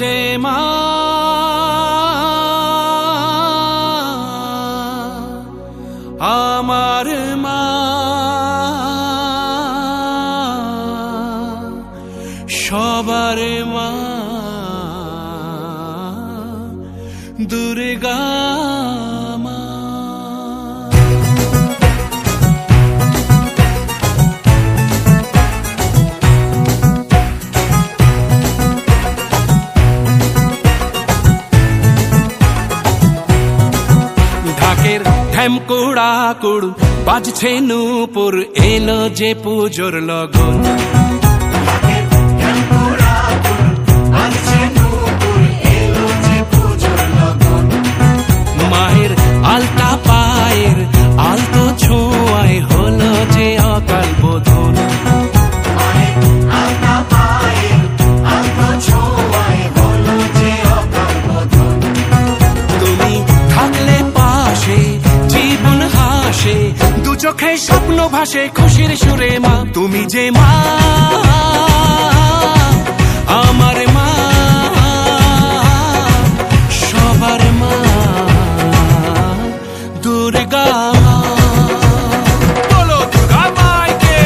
যে মা আমার মা সবার মা দুর্গা মা। ঢাকের ঢ্যামকুড়া কুড় বাজছে নূপুর এলো যে পুজোর লগন। মায়ের আলতা পায়ের আলতো ছোঁয়ায় হলো যে অকাল বোধন। তুমি থাকলে পাশে জীবন হাসে দু চোখে স্বপ্ন ভাসে খুশির সুরে মা তুমি যে মা আমার মা সবার মা দুর্গা মা। বলো দুর্গা মাইকে,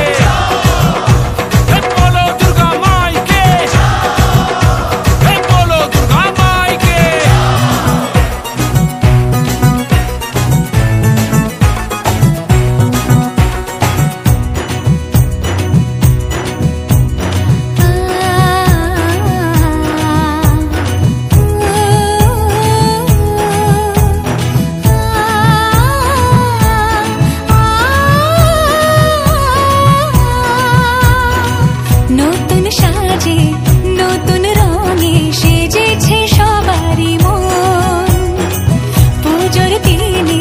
বলো দুর্গা মাইকে, বলো দুর্গা মাইকে। নতুন সাজে নতুন রঙে সেজেছে সবারই মন। পুজোর দিনে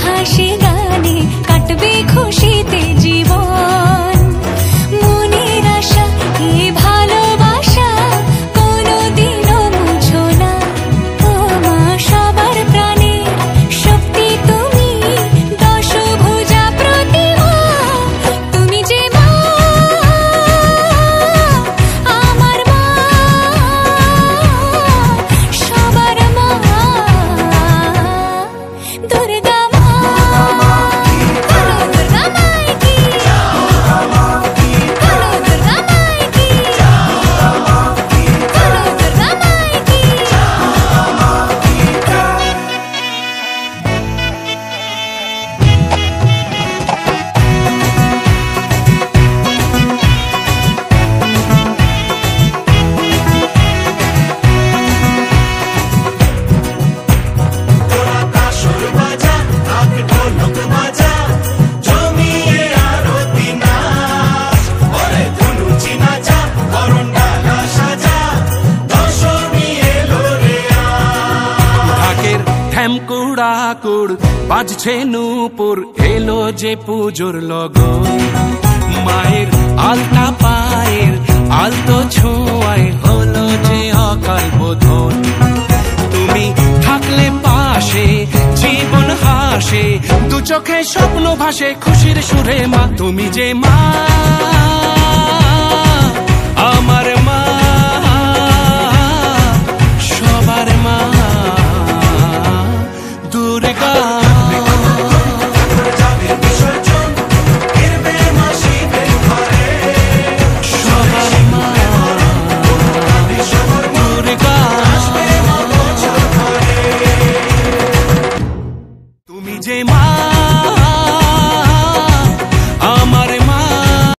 হাসি গানে কাটবে খুশিতে জীবন। মনের আশা এই ভালোবাসা কোনোদিনও মুছো না। ও মা সবার প্রাণে শক্তি তুমি দশভুজা প্রতিমা তুমি যে মা আমার মা সবার মা দুর্গা মা। বলো দুর্গা মাইকি, বলো দুর্গা মাইকি, বলো দুর্গা মাইকি। ঢাকের ঢ্যামকুড়া কুড় বাজছে নূপুর এলো যে পুজোর লগন। মায়ের আলতা পায়ের আলতো ছোঁয়ায় হলো যে অকাল বোধন। তুমি থাকলে পাশে জীবন হাসে দু চোখে স্বপ্ন ভাসে খুশির সুরে মা তুমি যে মা আমার মা সবার মা দুর্গা সবার মা দুর্গা তুমি যে মা।